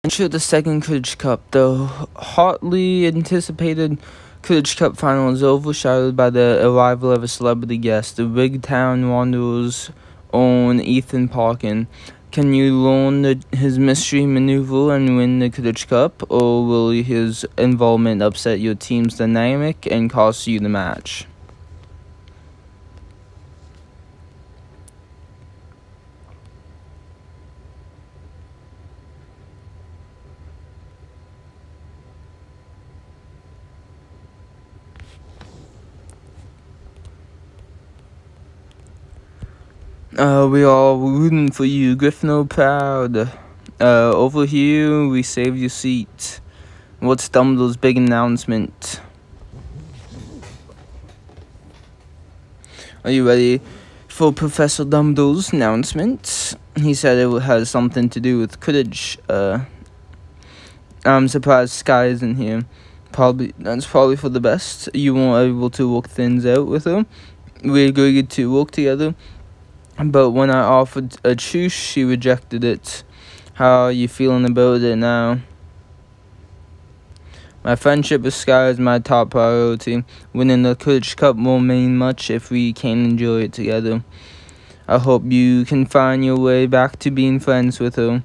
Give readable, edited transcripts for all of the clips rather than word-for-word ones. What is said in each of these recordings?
Enter the Second Quidditch Cup. The hotly anticipated Quidditch Cup final is overshadowed by the arrival of a celebrity guest, the Wigtown Wanderers' own Ethan Parkin. Can you learn his mystery maneuver and win the Quidditch Cup, or will his involvement upset your team's dynamic and cost you the match? We are rooting for you, Gryffindor proud. Over here, we saved your seat. What's Dumbledore's big announcement? Are you ready for Professor Dumbledore's announcement? He said it has something to do with Quidditch. I'm surprised Sky isn't here. That's probably for the best. You weren't able to work things out with her. We agreed to work together. But when I offered a truce, she rejected it. How are you feeling about it now? My friendship with Sky is my top priority. Winning the Quidditch Cup won't mean much if we can't enjoy it together. I hope you can find your way back to being friends with her.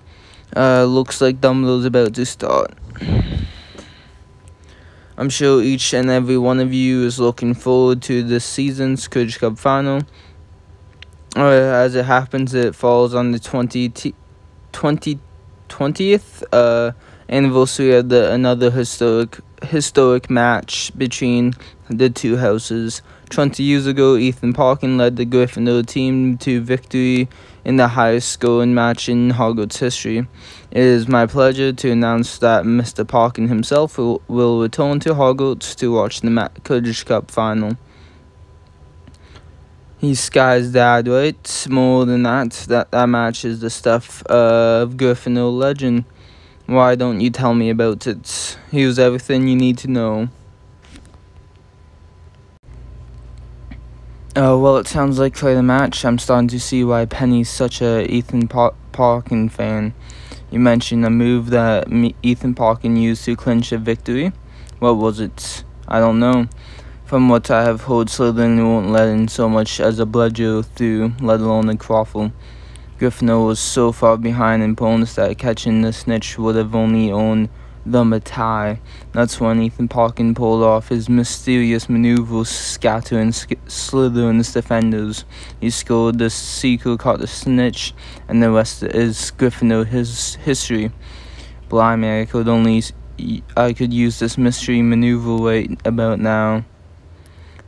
Looks like Dumbledore's about to start. I'm sure each and every one of you is looking forward to this season's Quidditch Cup final. As it happens, it falls on the 20th anniversary of another historic match between the two houses. 20 years ago, Ethan Parkin led the Gryffindor team to victory in the highest scoring match in Hogwarts history. It is my pleasure to announce that Mr. Parkin himself will return to Hogwarts to watch the Quidditch Cup final. He's Sky's dad, right? More than that match is the stuff of Gryffindor legend. Why don't you tell me about it? Here's everything you need to know. Well, it sounds like quite a match. I'm starting to see why Penny's such a Ethan Parkin fan. You mentioned a move that Ethan Parkin used to clinch a victory. What was it? I don't know. From what I have heard, Slytherin won't let in so much as a bludger through, let alone a quaffle. Gryffindor was so far behind in points that catching the snitch would have only earned them a tie. That's when Ethan Parkin pulled off his mysterious maneuver, scattering Slytherin's defenders. He scored the seeker, caught the snitch, and the rest is Gryffindor history. Blimey, I could use this mystery maneuver right about now.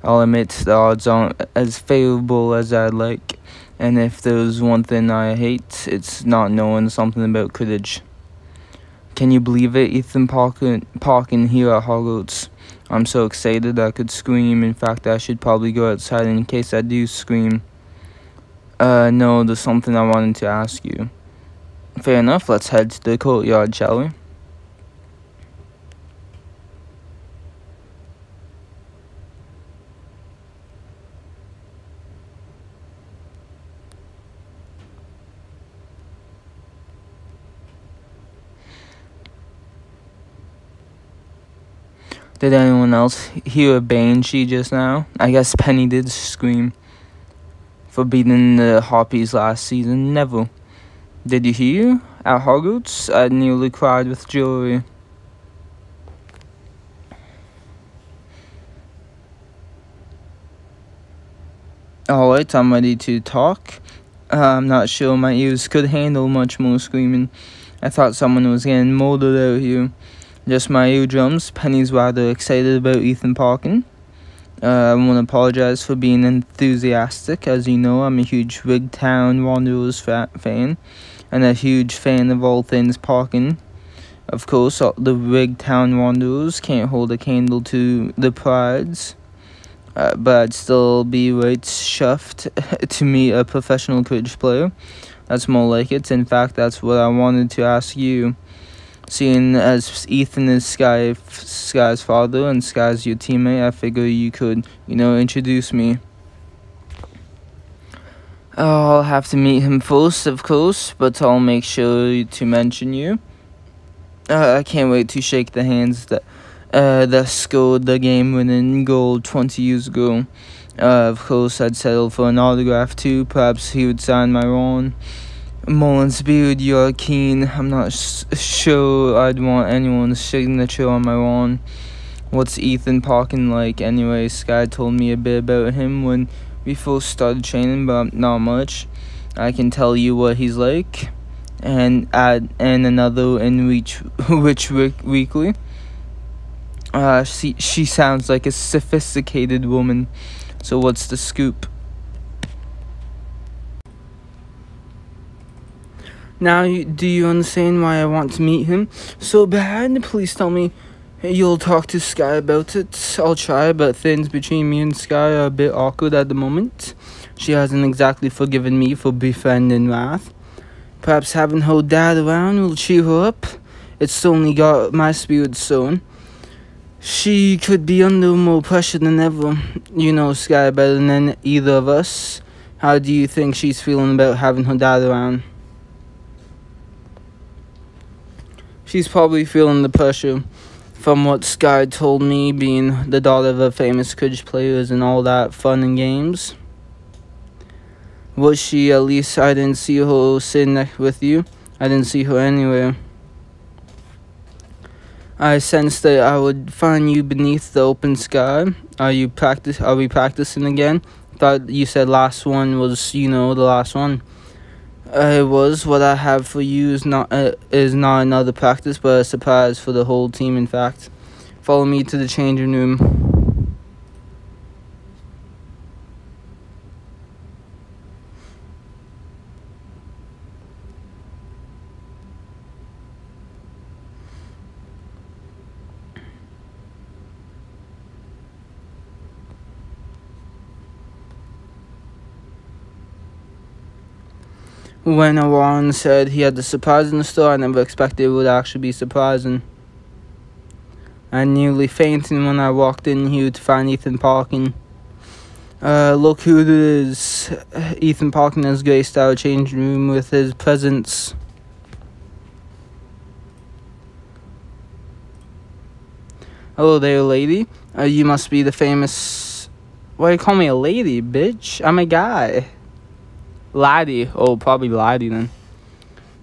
I'll admit the odds aren't as favorable as I'd like, and if there's one thing I hate, it's not knowing something about Quidditch. Can you believe it? Ethan Parkin here at Hogwarts. I'm so excited I could scream. In fact, I should probably go outside in case I do scream. No, there's something I wanted to ask you. Fair enough, let's head to the courtyard, shall we? Did anyone else hear a banshee just now? I guess Penny did scream for beating the Harpies last season. Never. Did you hear? At Hogwarts, I nearly cried with joy. Alright, I'm ready to talk. I'm not sure my ears could handle much more screaming. I thought someone was getting murdered out here. Just my eardrums. Penny's rather excited about Ethan Parkin. I want to apologize for being enthusiastic. As you know, I'm a huge Wigtown Wanderers fan, and a huge fan of all things Parkin. Of course, the Wigtown Wanderers can't hold a candle to the Prides, but I'd still be right chuffed to meet a professional Quidditch player. That's more like it. In fact, that's what I wanted to ask you. Seeing as Ethan is Sky's father and Sky's your teammate, I figure you could, introduce me. I'll have to meet him first, of course, but I'll make sure to mention you. I can't wait to shake the hands that scored the game-winning goal 20 years ago. Of course, I'd settle for an autograph too. Perhaps he would sign my Ron. Mullins Beard, you're keen. I'm not sure I'd want anyone's signature on my Ron. What's Ethan Parkin like anyway? Sky told me a bit about him when we first started training, but not much. I can tell you what he's like, and add another in which weekly. She sounds like a sophisticated woman. So what's the scoop? Now, do you understand why I want to meet him so bad? Please tell me you'll talk to Sky about it. I'll try, but things between me and Sky are a bit awkward at the moment. She hasn't exactly forgiven me for befriending Wrath. Perhaps having her dad around will cheer her up. It's certainly got my spirits sown. She could be under more pressure than ever. You know Sky better than either of us. How do you think she's feeling about having her dad around? She's probably feeling the pressure from what Sky told me, being the daughter of a famous Quidditch player and all that fun and games. Was she? At least I didn't see her sitting with you. I didn't see her anywhere. I sensed that I would find you beneath the open sky. Are we practicing again? Thought you said last one was, the last one. It was. What I have for you is not another practice, but a surprise for the whole team, in fact. Follow me to the changing room. When Warren said he had the surprise in the store, I never expected it would actually be surprising. I nearly fainted when I walked in here to find Ethan Parkin. Look who it is. Ethan Parkin has graced our changing room with his presence. Hello there, lady. You must be the famous... Why you call me a lady, bitch? I'm a guy. Laddie. Oh, probably Laddie then.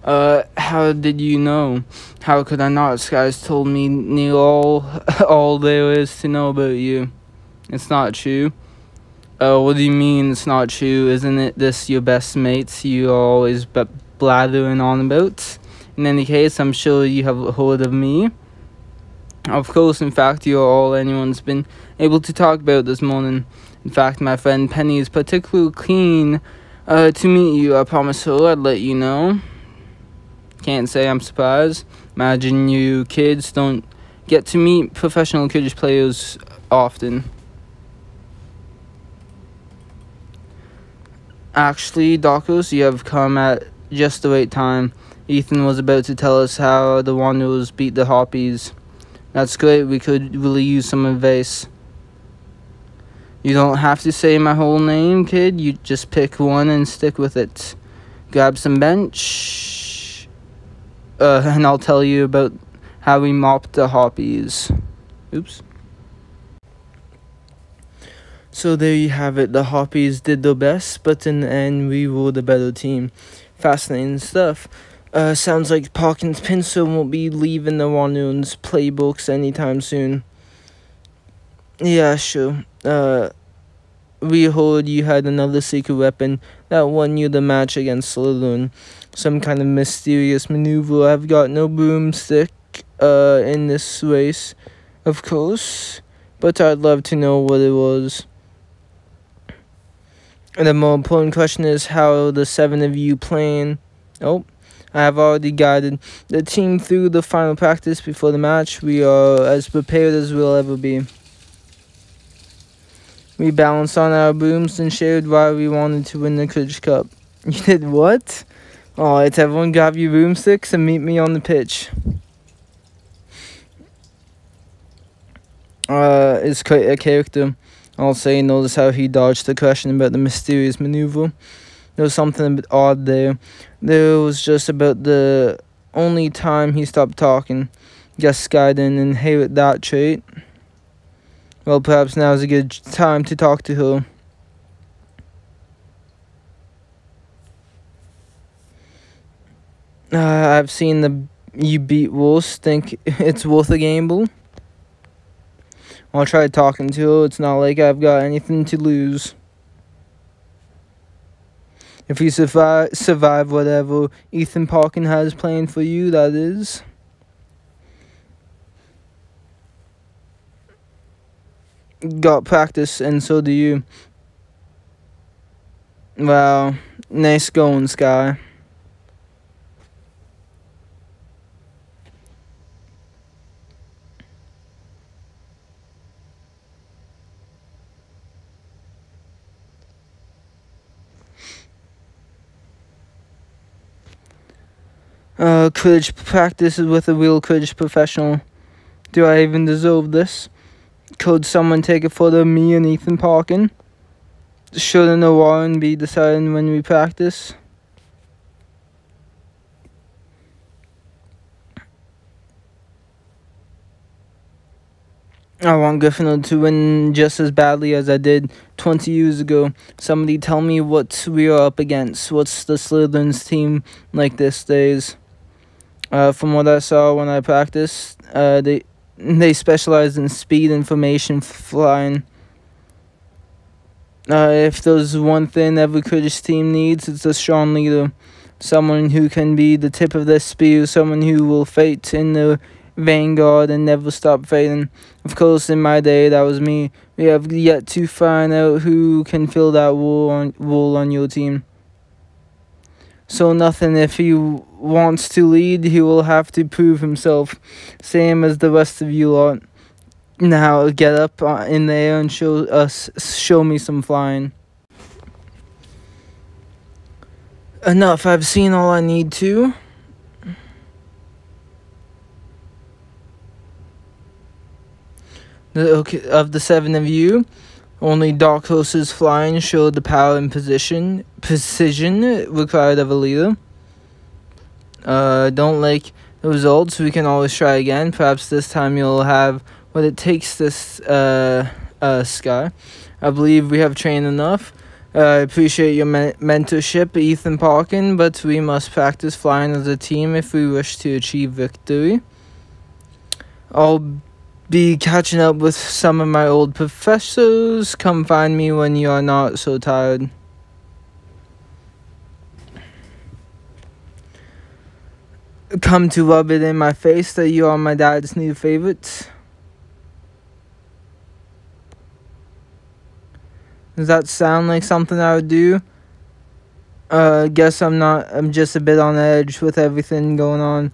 How did you know? How could I not? Sky's told me near all there is to know about you. It's not true. What do you mean it's not true? Isn't it this your best mates you are always blathering on about? In any case, I'm sure you have heard of me. Of course, in fact, you're all anyone's been able to talk about this morning. In fact, my friend Penny is particularly keen to meet you. I promised her I'd let you know. Can't say I'm surprised. Imagine you kids don't get to meet professional Quidditch players often. Actually, Doctors, you have come at just the right time. Ethan was about to tell us how the Wanderers beat the Harpies. That's great. We could really use some advice. You don't have to say my whole name, kid. You just pick one and stick with it. Grab some bench, and I'll tell you about how we mopped the Harpies. Oops. So there you have it. The Harpies did their best, but in the end, we were the better team. Fascinating stuff. Sounds like Parkins Pincer won't be leaving the Wanderers playbooks anytime soon. Yeah, sure. We heard you had another secret weapon that won you the match against Slytherin. Some kind of mysterious maneuver. I've got no broomstick in this race, of course, but I'd love to know what it was. And the more important question is how the 7 of you playing. Oh, I have already guided the team through the final practice before the match. We are as prepared as we'll ever be. We balanced on our brooms and shared why we wanted to win the Quidditch Cup. You did what? Alright, everyone grab your broomsticks and meet me on the pitch. Is a character. I'll say, notice how he dodged the question about the mysterious maneuver. There was something a bit odd there. There was just about the only time he stopped talking. Guess Sky didn't inherit that trait. Well, perhaps now is a good time to talk to her. I've seen you beat Wolves. Think it's worth a gamble? I'll try talking to her. It's not like I've got anything to lose. If you survive whatever Ethan Parkin has planned for you, that is. Got practice, and so do you. Well, nice going, Sky. Quidditch practice is with a real Quidditch professional. Do I even deserve this? Could someone take a photo of me and Ethan Parkin? Shouldn't a Warren be deciding when we practice? I want Gryffindor to win just as badly as I did 20 years ago. Somebody tell me what we are up against. What's the Slytherin's team like these days? From what I saw when I practiced, they specialize in speed, information, flying. If there's one thing every Quidditch team needs, it's a strong leader. Someone who can be the tip of their spear, someone who will fight in the vanguard and never stop fighting. Of course, in my day, that was me. We have yet to find out who can fill that role on your team. So nothing, if he wants to lead, he will have to prove himself. Same as the rest of you lot. Now get up in the air and show me some flying. Enough, I've seen all I need to. Of the 7 of you, only Dark Horse's flying showed the power and precision required of a leader. Don't like the results, we can always try again. Perhaps this time you'll have what it takes this Sky. I believe we have trained enough. I appreciate your mentorship, Ethan Parkin, but we must practice flying as a team if we wish to achieve victory. I'll be catching up with some of my old professors. Come find me when you are not so tired. Come to rub it in my face that you are my dad's new favorite. Does that sound like something I would do? Guess I'm not. I'm just a bit on edge with everything going on.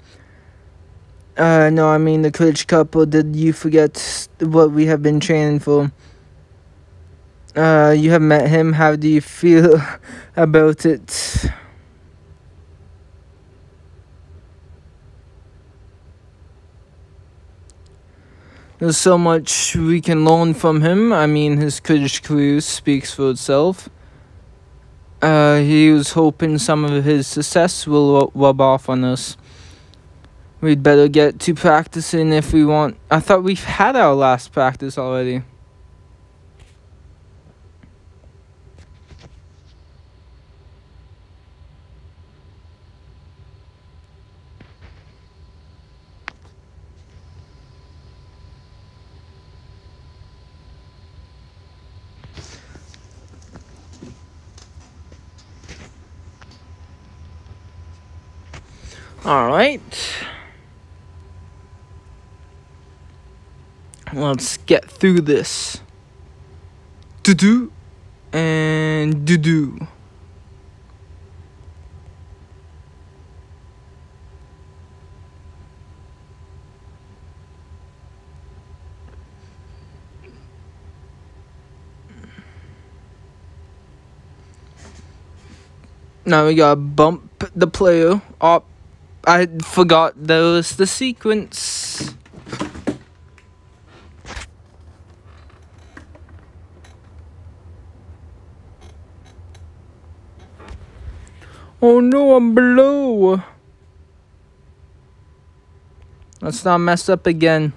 No, I mean the Quidditch Cup, or did you forget what we have been training for? You have met him. How do you feel about it? There's so much we can learn from him. I mean, his Quidditch career speaks for itself. He was hoping some of his success will rub off on us. We'd better get to practicing if we want. I thought we've had our last practice already. All right. Let's get through this. Do-do and do-do. Now we gotta bump the player up. I forgot there was the sequence. Oh no, I'm below. Let's not mess up again.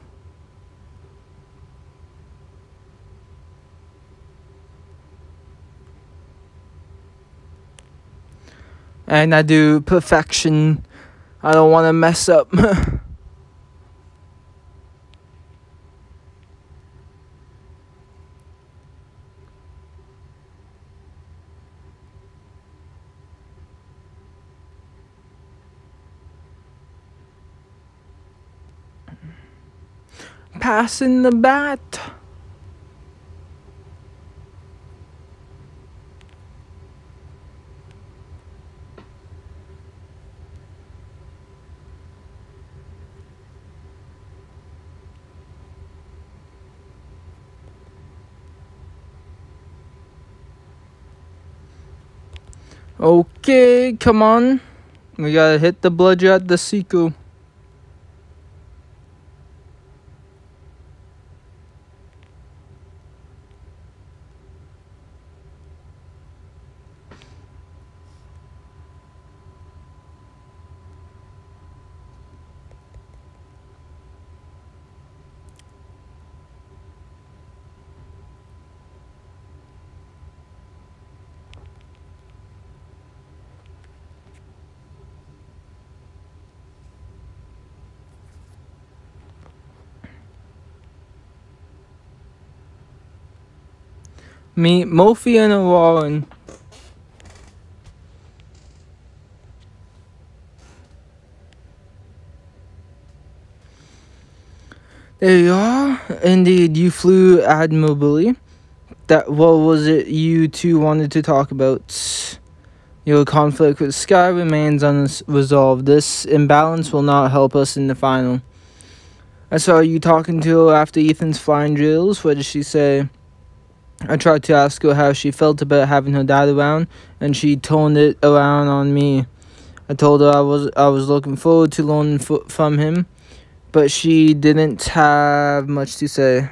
And I do perfection. I don't want to mess up. Passing the bat. Okay, come on. We gotta hit the bludger at the sequel. Meet Mofi and Warren. There you are. Indeed, you flew admirably. What was it you two wanted to talk about? Your conflict with Sky remains unresolved. This imbalance will not help us in the final. I saw you talking to her after Ethan's flying drills. What did she say? I tried to ask her how she felt about having her dad around, and she toned it around on me. I told her I was looking forward to learning from him, but she didn't have much to say.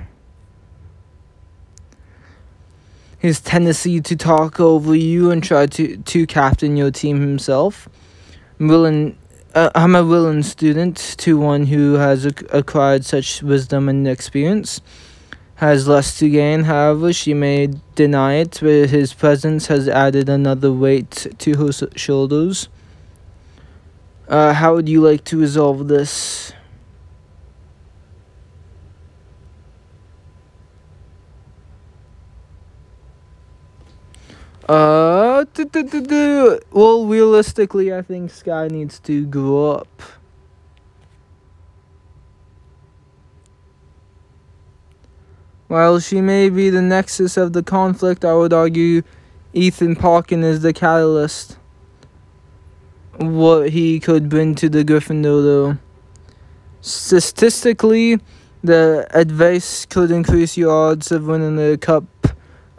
His tendency to talk over you and try to captain your team himself. I'm a willing student to one who has acquired such wisdom and experience. Has less to gain, however, she may deny it, but his presence has added another weight to her shoulders. How would you like to resolve this? Well, realistically, I think Sky needs to grow up. While she may be the nexus of the conflict, I would argue Ethan Parkin is the catalyst. What he could bring to the Gryffindor, though. Statistically, the advice could increase your odds of winning the cup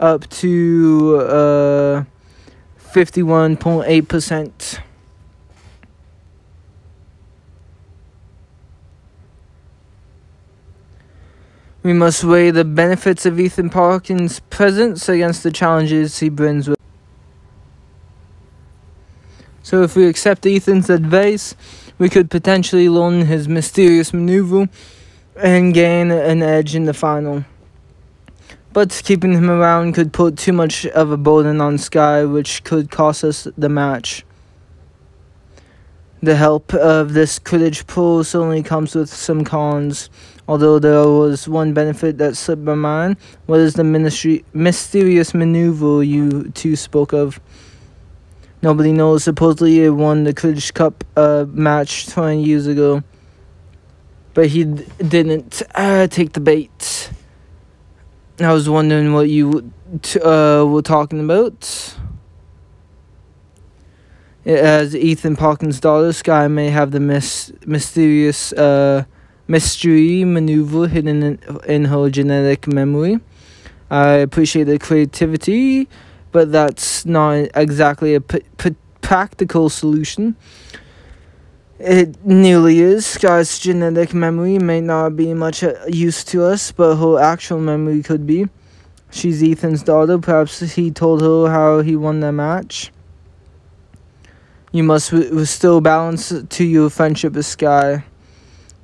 up to 51.8%. We must weigh the benefits of Ethan Parkin's presence against the challenges he brings with. So if we accept Ethan's advice, we could potentially learn his mysterious maneuver and gain an edge in the final. But keeping him around could put too much of a burden on Sky, which could cost us the match. The help of this Quidditch Pro certainly comes with some cons. Although there was one benefit that slipped my mind. What is the mysterious maneuver you two spoke of? Nobody knows. Supposedly it won the Quidditch Cup match 20 years ago. But he didn't take the bait. I was wondering what you were talking about. As Ethan Parkin's daughter, Sky may have the mysterious mystery maneuver hidden in her genetic memory. I appreciate the creativity, but that's not exactly a practical solution. It nearly is. Sky's genetic memory may not be much use to us, but her actual memory could be. She's Ethan's daughter. Perhaps he told her how he won the match. You must restore balance to your friendship with Sky.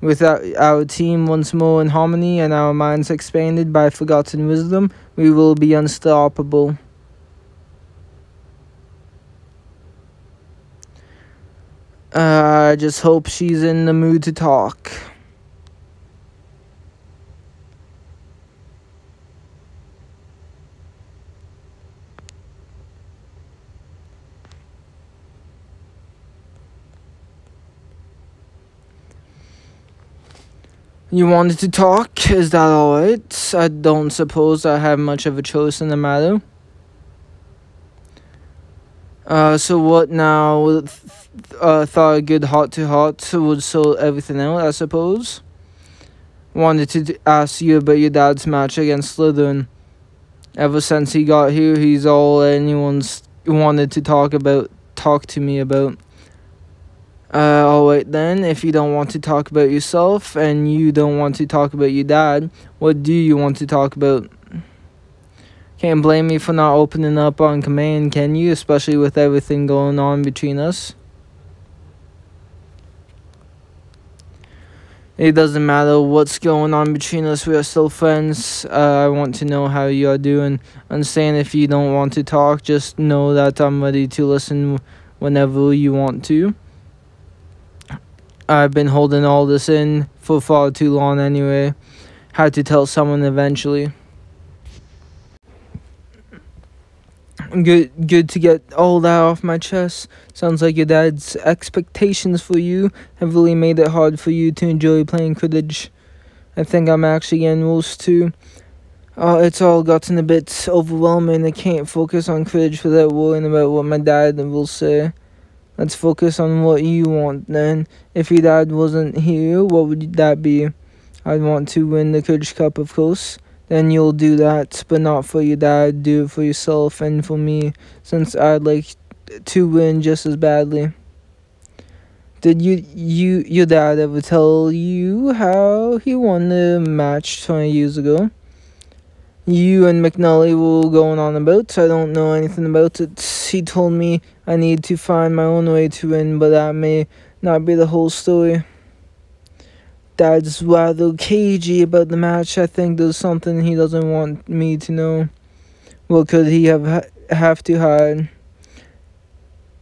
With our team once more in harmony and our minds expanded by forgotten wisdom, we will be unstoppable. I just hope she's in the mood to talk. You wanted to talk? Is that alright? I don't suppose I have much of a choice in the matter. So what now? Thought a good heart-to-heart would sort everything out, I suppose. Wanted to ask you about your dad's match against Slytherin. Ever since he got here, he's all anyone's wanted to talk to me about. Alright then, if you don't want to talk about yourself, and you don't want to talk about your dad, what do you want to talk about? Can't blame me for not opening up on command, can you? Especially with everything going on between us. It doesn't matter what's going on between us, we are still friends. I want to know how you are doing. Understand if you don't want to talk, just know that I'm ready to listen whenever you want to. I've been holding all this in for far too long anyway. Had to tell someone eventually. Good to get all that off my chest. Sounds like your dad's expectations for you have really made it hard for you to enjoy playing Quidditch. I think I'm actually getting used to. It's all gotten a bit overwhelming. I can't focus on Quidditch without worrying about what my dad will say. Let's focus on what you want then. If your dad wasn't here, what would that be? I'd want to win the Quidditch Cup, of course. Then you'll do that, but not for your dad. Do it for yourself and for me, since I'd like to win just as badly. Did your dad ever tell you how he won the match 20 years ago? You and McNully were going on about. I don't know anything about it. He told me I need to find my own way to win, but that may not be the whole story. Dad's rather cagey about the match. I think there's something he doesn't want me to know. What could he have to hide?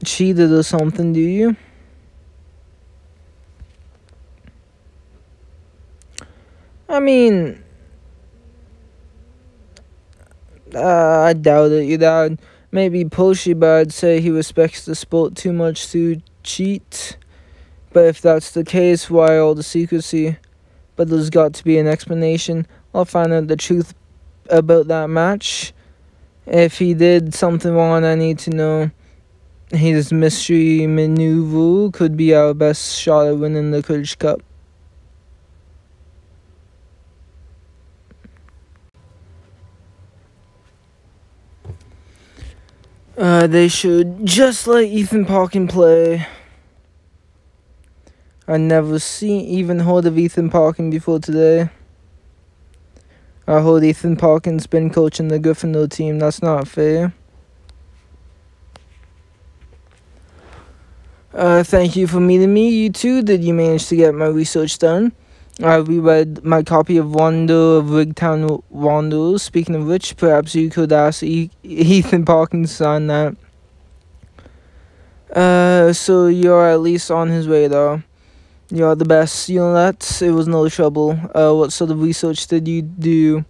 Cheated or something, do you? I mean, I doubt it. Your dad may be pushy, but I'd say he respects the sport too much to cheat. But if that's the case, why all the secrecy? But there's got to be an explanation. I'll find out the truth about that match. If he did something wrong, I need to know. His mystery maneuver could be our best shot at winning the Quidditch Cup. They should just let Ethan Parkin play. I never even heard of Ethan Parkin before today. I heard Ethan Parkin's been coaching the Gryffindor team. That's not fair. Thank you for meeting me, you two. Did you manage to get my research done? I reread my copy of Wonder of Wigtown Wanderers. Speaking of which, perhaps you could ask Ethan Parkin to sign that. So you're at least on his radar. You're the best, you know that? It was no trouble. What sort of research did you do?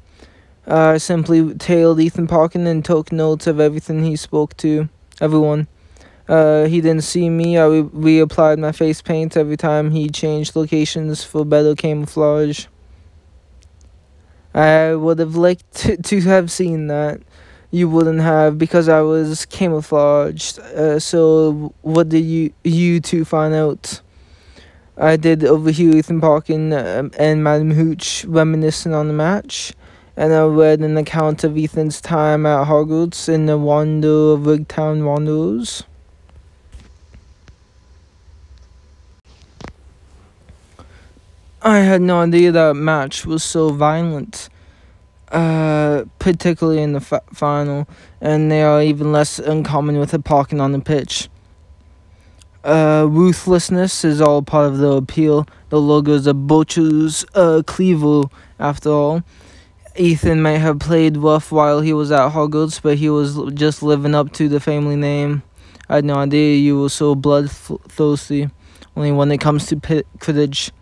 I simply tailed Ethan Parkin and took notes of everything he spoke to. Everyone. He didn't see me. I reapplied my face paint every time he changed locations for better camouflage. I would have liked to have seen that. You wouldn't have, because I was camouflaged. So what did you two find out? I did overhear Ethan Parkin and Madam Hooch reminiscing on the match, and I read an account of Ethan's time at Hogwarts in the Wonder of Wigtown Wanderers. I had no idea that match was so violent, particularly in the final, and they are even less uncommon with a Parkin on the pitch. Ruthlessness is all part of the appeal. The logo is a butcher's cleaver, after all. Ethan may have played rough while he was at Hogwarts, but he was just living up to the family name. I had no idea you were so bloodthirsty, only when it comes to Quidditch.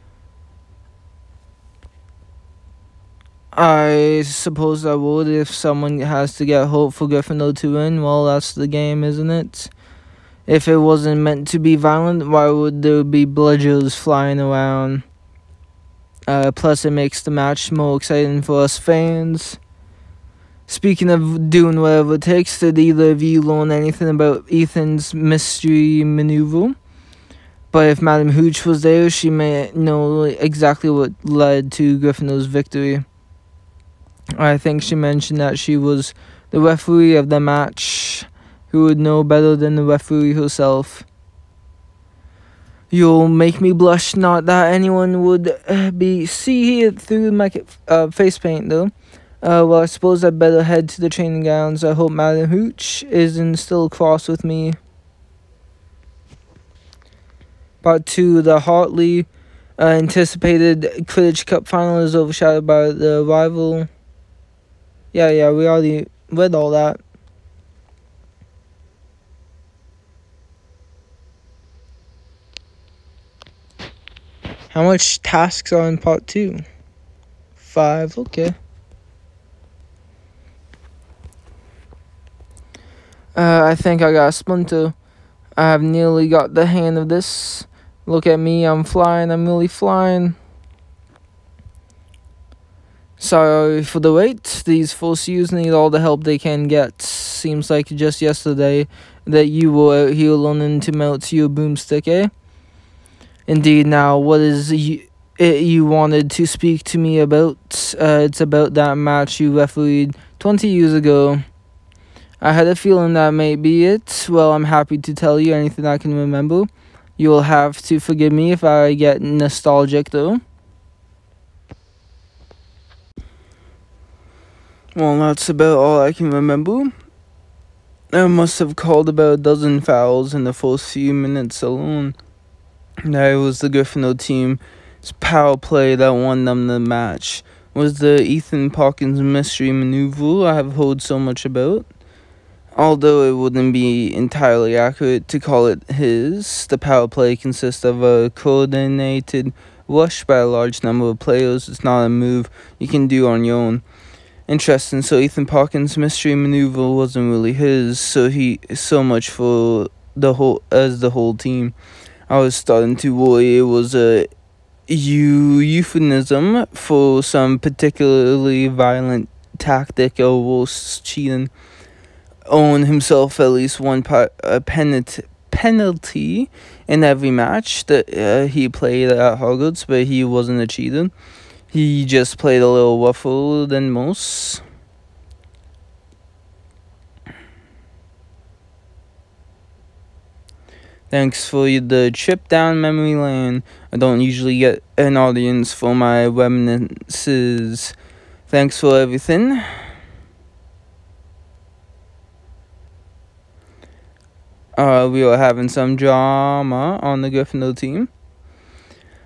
I suppose I would if someone has to get hurt for Gryffindor to win. Well, that's the game, isn't it? If it wasn't meant to be violent, why would there be bludgers flying around? Plus, it makes the match more exciting for us fans. Speaking of doing whatever it takes, did either of you learn anything about Ethan's mystery maneuver? But if Madam Hooch was there, she may know exactly what led to Gryffindor's victory. I think she mentioned that she was the referee of the match, who would know better than the referee herself. You'll make me blush, not that anyone would see it through my face paint, though. Well, I suppose I'd better head to the training grounds. I hope Madam Hooch isn't still cross with me. Part 2, the hotly anticipated Quidditch Cup final is overshadowed by the rival. Yeah, we already read all that. How much tasks are in part 2? 5, okay. I think I got a splinter. I have nearly got the hang of this. Look at me, I'm flying, I'm really flying. Sorry for the wait. These Force-U's need all the help they can get. Seems like just yesterday that you were out here learning to melt your boomstick, eh? Indeed. Now, what is you wanted to speak to me about? It's about that match you refereed 20 years ago. I had a feeling that may be it. Well, I'm happy to tell you anything I can remember. You'll have to forgive me if I get nostalgic, though. Well, that's about all I can remember. I must have called about a dozen fouls in the first few minutes alone. That was the Gryffindor team's power play that won them the match. Was the Ethan Parkins mystery maneuver I have heard so much about. Although it wouldn't be entirely accurate to call it his, the power play consists of a coordinated rush by a large number of players. It's not a move you can do on your own. Interesting. So Ethan Parkins' mystery maneuver wasn't really his. So much for the whole team. I was starting to worry it was a euphemism for some particularly violent tactic or worse, cheating. Owen himself at least one penalty in every match that he played at Hogwarts, but he wasn't a cheater. He just played a little rougher than most. Thanks for the trip down memory lane. I don't usually get an audience for my reminiscences. Thanks for everything. We were having some drama on the Gryffindor team.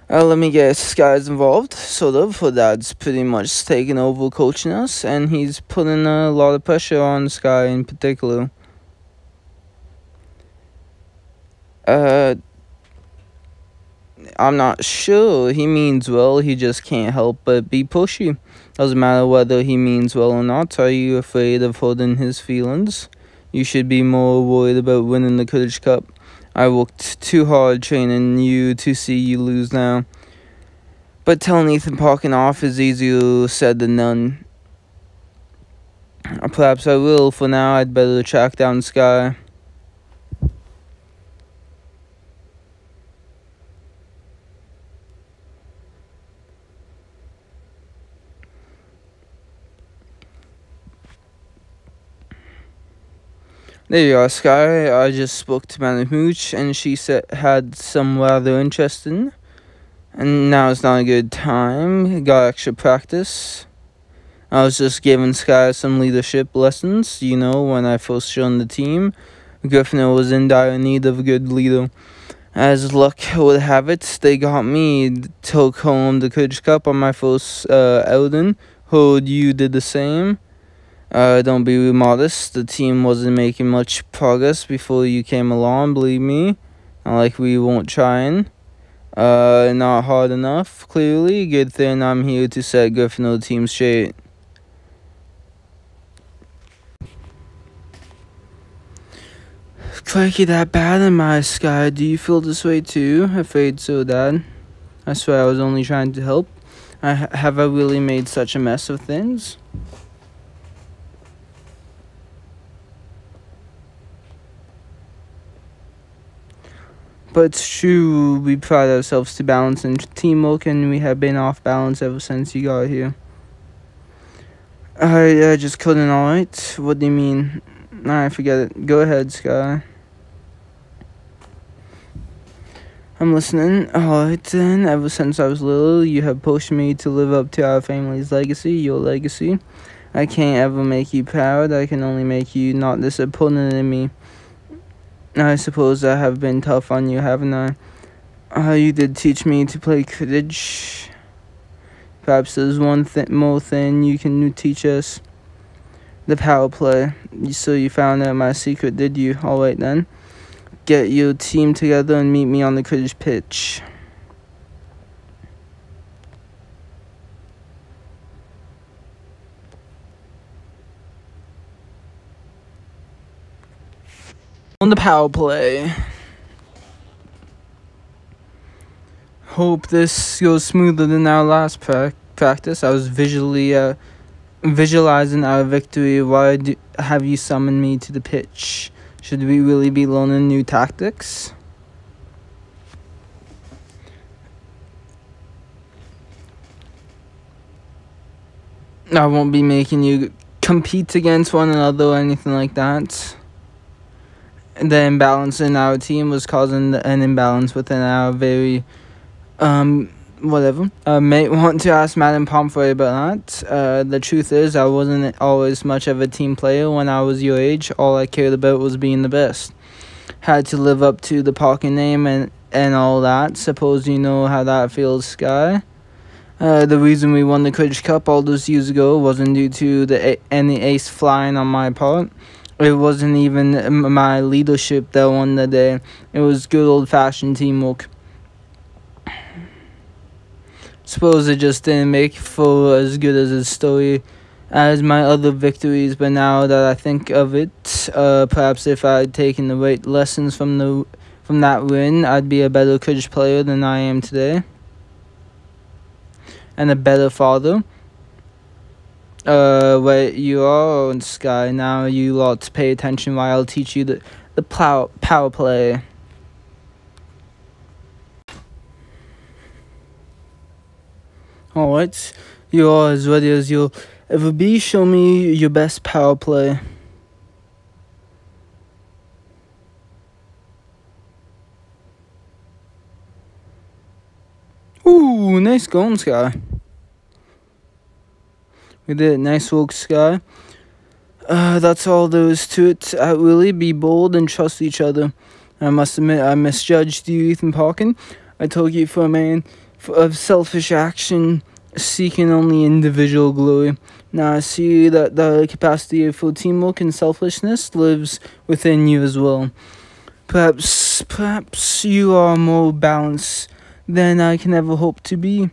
Let me guess, Sky's involved, sort of. Her dad's pretty much taking over coaching us, and he's putting a lot of pressure on Sky in particular. I'm not sure. He means well, he just can't help but be pushy. Doesn't matter whether he means well or not. Are you afraid of hurting his feelings? You should be more worried about winning the Quidditch Cup. I worked too hard training you to see you lose now. But telling Ethan Parkin off is easier said than done. Perhaps I will. For now, I'd better track down Sky. There you are, Sky. I just spoke to Madam Hooch, and she had some rather interesting. And now it's not a good time. Got extra practice. I was just giving Sky some leadership lessons. When I first joined the team, Gryffindor was in dire need of a good leader. As luck would have it, they got me, took home the Quidditch Cup on my first outing. Heard you did the same. Don't be modest. The team wasn't making much progress before you came along, believe me. Not like we weren't trying. Not hard enough, clearly. Good thing I'm here to set Gryffindor team straight. Crikey, that bad in my sky. Do you feel this way too? Afraid so, Dad. I swear I was only trying to help. Have I really made such a mess of things? But it's true, we pride ourselves to balance and teamwork, and we have been off balance ever since you got here. I just couldn't, alright? What do you mean? Alright, forget it. Go ahead, Sky. I'm listening. Alright then, ever since I was little, you have pushed me to live up to our family's legacy, your legacy. I can't ever make you proud, I can only make you not disappointed in me. I suppose I have been tough on you, haven't I? You did teach me to play Quidditch. Perhaps there's one more thing you can teach us. The power play. So you found out my secret, did you? Alright then. Get your team together and meet me on the Quidditch pitch. On the power play. Hope this goes smoother than our last practice. I was visualizing our victory. Why have you summoned me to the pitch? Should we really be learning new tactics? I won't be making you compete against one another or anything like that. The imbalance in our team was causing an imbalance within our very, whatever. May want to ask Madam Pomfrey about that. The truth is, I wasn't always much of a team player when I was your age. All I cared about was being the best. Had to live up to the parking name and all that. Suppose you know how that feels, Sky. The reason we won the Quidditch Cup all those years ago wasn't due to any ace flying on my part. It wasn't even my leadership that won the day. It was good old-fashioned teamwork. Suppose it just didn't make for as good as a story as my other victories, but now that I think of it, perhaps if I'd taken the right lessons from that win, I'd be a better Quidditch player than I am today. And a better father. Wait, you are on Sky. Now you lot to pay attention while I'll teach you the power play. Alright, you are as ready as you'll ever be. Show me your best power play. Ooh, nice going, Sky. We did it. Nice work, Sky. That's all there is to it. Really, be bold and trust each other. I must admit, I misjudged you, Ethan Parkin. I took you for a man of selfish action, seeking only individual glory. Now I see that the capacity for teamwork and selfishness lives within you as well. Perhaps you are more balanced than I can ever hope to be,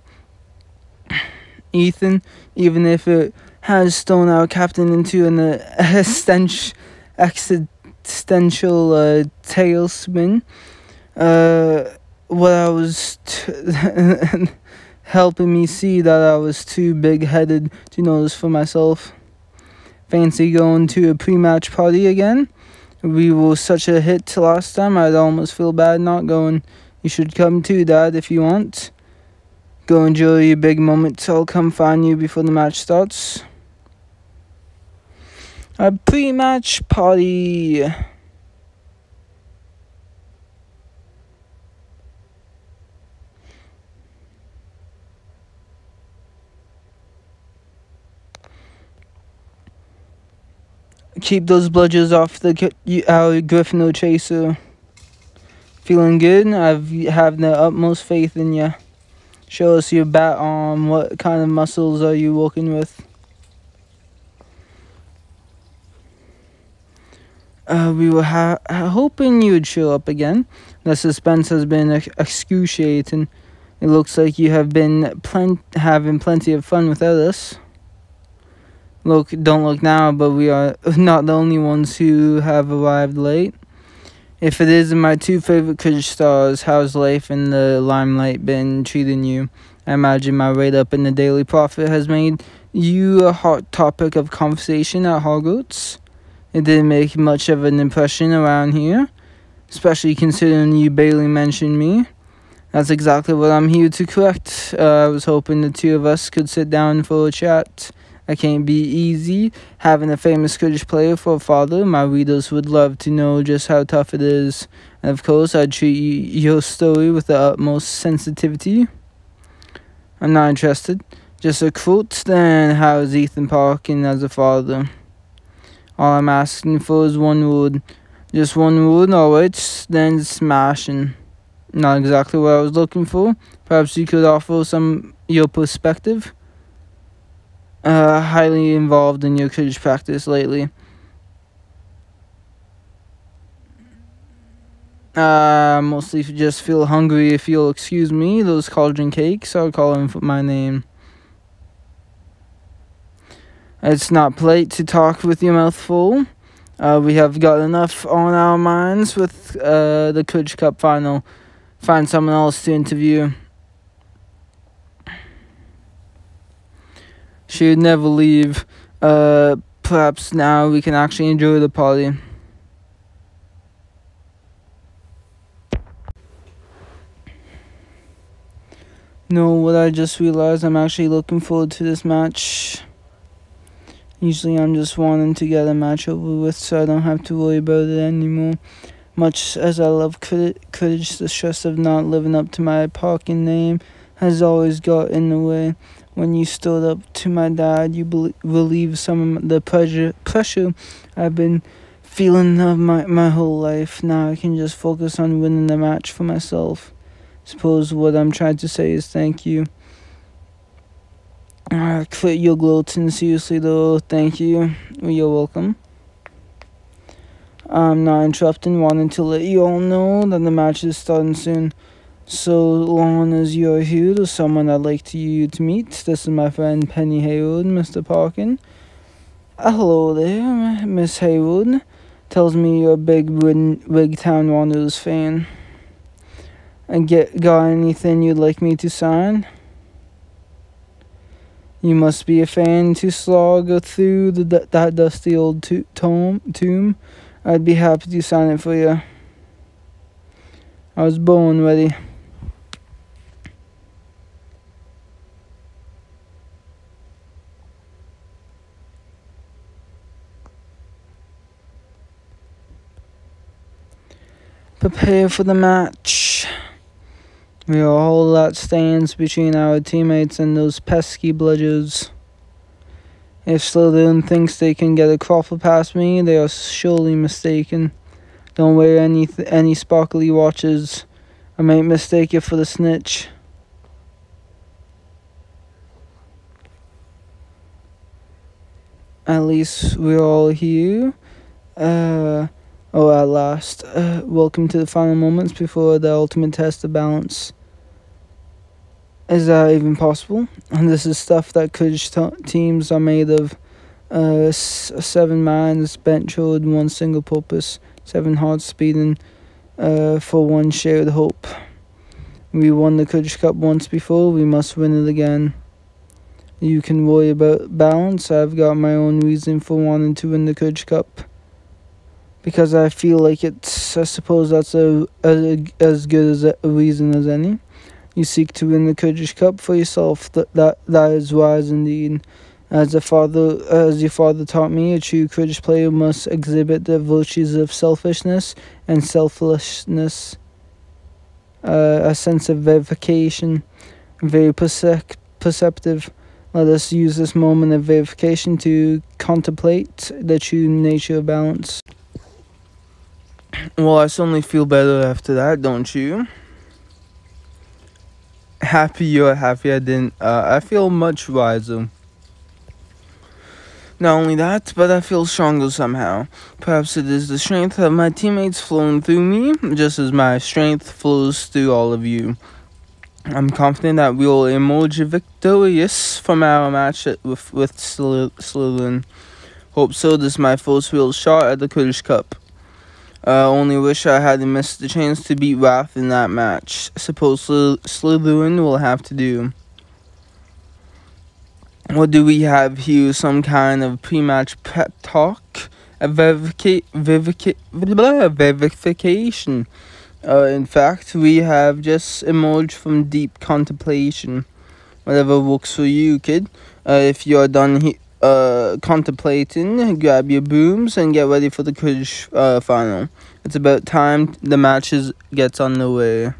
Ethan, even if it has thrown our captain into an accidental tailspin. What I was helping me see that I was too big-headed to notice for myself. Fancy going to a pre-match party again? We were such a hit last time, I'd almost feel bad not going. You should come too, Dad, if you want. Go enjoy your big moment. I'll come find you before the match starts. A pre-match party. Keep those bludgers off our Gryffindor chaser. Feeling good? I have the utmost faith in you. Show us your bat arm. What kind of muscles are you working with? We were hoping you would show up again. The suspense has been excruciating. It looks like you have been having plenty of fun without us. Don't look now, but we are not the only ones who have arrived late. If it isn't my two favorite Quidditch stars, how's life in the limelight been treating you? I imagine my write-up in the Daily Prophet has made you a hot topic of conversation at Hogwarts. It didn't make much of an impression around here, especially considering you barely mentioned me. That's exactly what I'm here to correct. I was hoping the two of us could sit down for a chat. It can't be easy having a famous Quidditch player for a father. My readers would love to know just how tough it is. And of course, I'd treat your story with the utmost sensitivity. I'm not interested. Just a quote, then how is Ethan Parkin as a father? All I'm asking for is one word. Just one word, alright, then smashing. Not exactly what I was looking for. Perhaps you could offer your perspective. Highly involved in your Quidditch practice lately. Mostly just feel hungry, if you'll excuse me. Those cauldron cakes are calling for my name. It's not polite to talk with your mouth full. We have got enough on our minds with the Quidditch Cup final. Find someone else to interview. She would never leave. Perhaps now we can actually enjoy the party. No, what I just realized, I'm actually looking forward to this match. Usually I'm just wanting to get a match over with so I don't have to worry about it anymore. Much as I love Quidditch, the stress of not living up to my parking name has always got in the way. When you stood up to my dad, you relieved some of the pressure I've been feeling of my whole life. Now I can just focus on winning the match for myself. Suppose what I'm trying to say is thank you. Quit your gloating, seriously though, thank you. You're welcome. I'm not interrupting, wanting to let you all know that the match is starting soon. So long as you're here, there's someone I'd like you to meet. This is my friend Penny Haywood, Mr. Parkin. Hello there, Miss Haywood. Tells me you're a big Wigtown Wanderers fan. And got anything you'd like me to sign? You must be a fan to slog through that dusty old tomb. I'd be happy to sign it for you. I was born ready. Prepare for the match. We are all that stands between our teammates and those pesky bludgers. If Slytherin thinks they can get a crawler past me, they are surely mistaken. Don't wear any sparkly watches. I might mistake you for the snitch. At least we're all here. At last. Welcome to the final moments before the ultimate test of balance. Is that even possible? And this is stuff that Quidditch teams are made of. 7 minds bent toward one single purpose. 7 hearts beating for one shared hope. We won the Quidditch Cup once before, we must win it again. You can worry about balance. I've got my own reason for wanting to win the Quidditch Cup. Because I feel like I suppose that's as good as a reason as any. You seek to win the Quidditch Cup for yourself. That is wise indeed. As your father taught me, a true Quidditch player must exhibit the virtues of selfishness and selflessness. A sense of verification, very perceptive. Let us use this moment of verification to contemplate the true nature of balance. Well, I certainly feel better after that, don't you? Happy you're happy I didn't. I feel much wiser. Not only that, but I feel stronger somehow. Perhaps it is the strength of my teammates flowing through me, just as my strength flows through all of you. I'm confident that we will emerge victorious from our match with Slytherin. Hope so. This is my first real shot at the Quidditch Cup. Only wish I hadn't missed the chance to beat Wrath in that match. Suppose Slytherin will have to do. What do we have here? Some kind of pre-match pep talk? A verification. In fact, we have just emerged from deep contemplation. Whatever works for you, kid. If you're done contemplating, grab your brooms and get ready for the Quidditch final. It's about time the matches gets underway.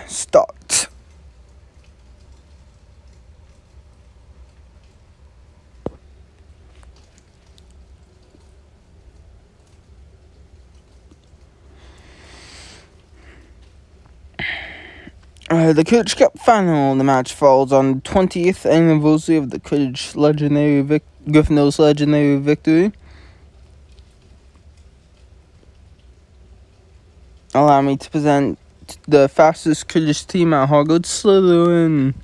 Start. The Quidditch Cup final. The match falls on the 20th anniversary of the Quidditch Gryffindor's legendary victory. Allow me to present the fastest Quidditch team at Hogwarts, Slytherin.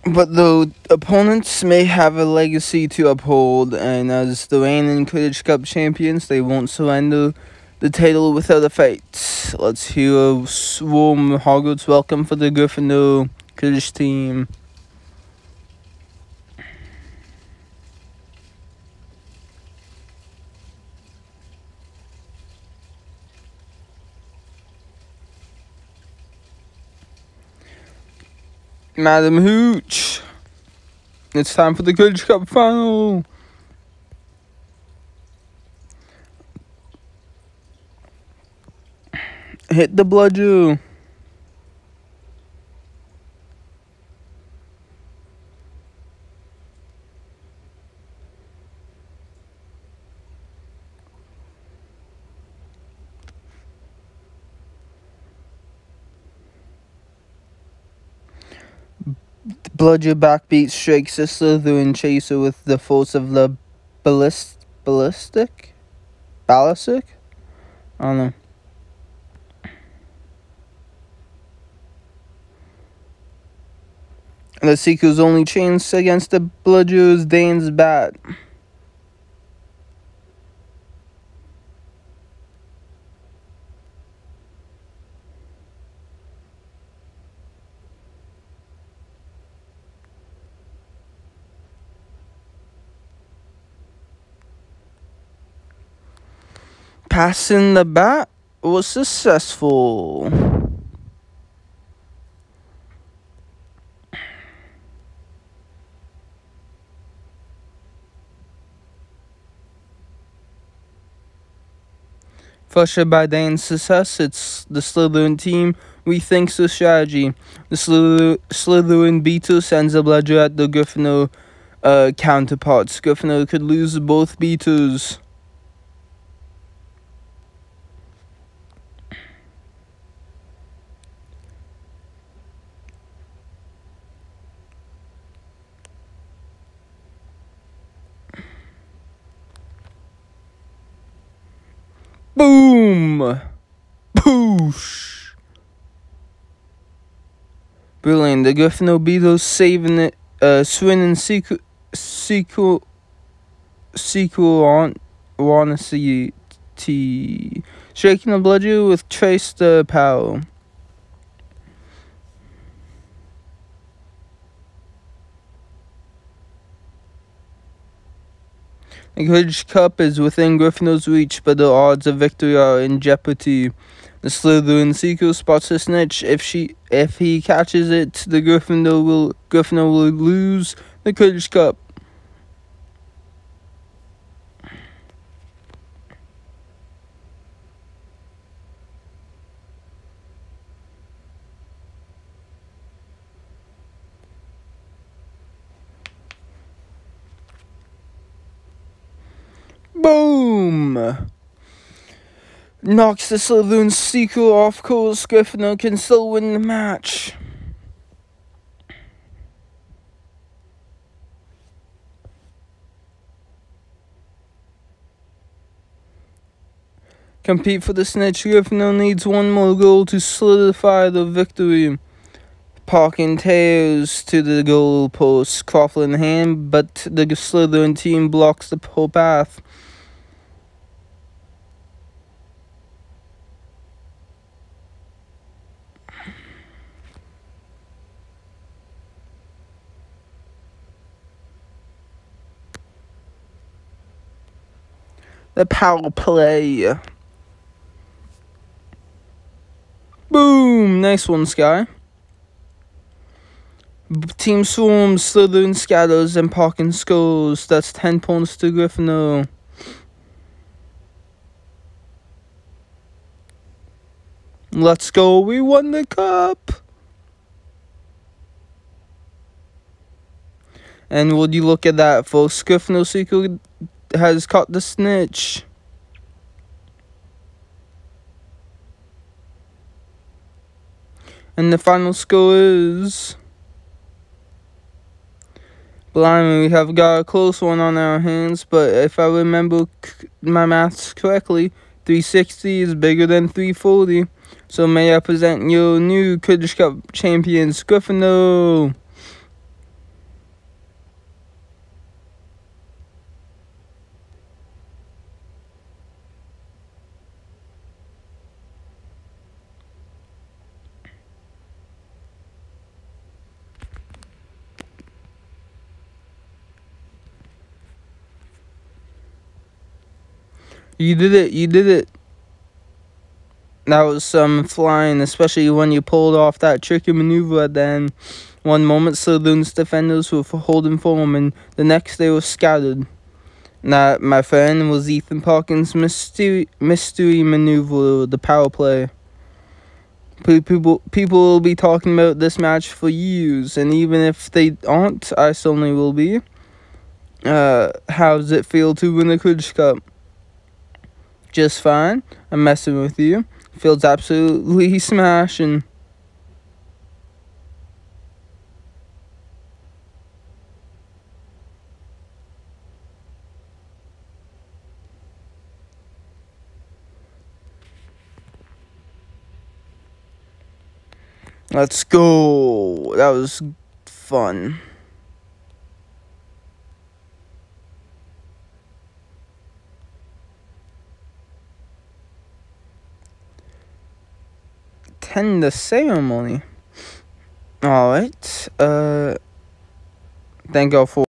But the opponents may have a legacy to uphold, and as the reigning Quidditch Cup champions, they won't surrender the title without a fight. Let's hear a warm Hogwarts welcome for the Gryffindor Quidditch team. Madam Hooch, it's time for the Quidditch Cup final. Hit the bludger. Bludger backbeat strikes the Slytherin chaser with the force of the ballistic? I don't know. The Seeker's only chance against the Bludger is Dane's bat. Passing the bat was successful. Frustrated by Dane's success, it's the Slytherin team rethinks the strategy. The Slytherin beater sends a bludger at the Gryffindor counterparts. Gryffindor could lose both beaters. Boom! Poosh! Brilliant. The Gryffindor beaters saving it. Swin and sequel honesty. Shaking the bludger with trace the power. The Quidditch Cup is within Gryffindor's reach, but the odds of victory are in jeopardy. The Slytherin Seeker spots a snitch. If he catches it, the Gryffindor will lose the Quidditch Cup. Boom! Knocks the Slytherin seeker off course. Gryffindor can still win the match. Compete for the snitch. Gryffindor needs one more goal to solidify the victory. Parkin tears to the goal post, Quaffle in hand, but the Slytherin team blocks the whole path. The power play. Boom! Nice one, Sky. Team swarms, Slytherin scatters, and Parkin scores. That's 10 points to Gryffindor. Let's go, we won the cup! And would you look at that, folks? Gryffindor Seeker has caught the snitch. And the final score is... Blimey, we have got a close one on our hands, but if I remember my maths correctly, 360 is bigger than 340. So may I present your new Quidditch Cup champions, Gryffindor. You did it, you did it. That was some flying, especially when you pulled off that tricky maneuver at the end. One moment, Slytherin's defenders were holding form, and the next they were scattered. That, my friend, was Ethan Parkin's mystery maneuver, the power play. People will be talking about this match for years, and even if they aren't, I certainly will be. How does it feel to win the Quidditch Cup? Just fine. I'm messing with you. Feels absolutely smashing. Let's go. That was fun. Attend the ceremony. Alright. Thank God for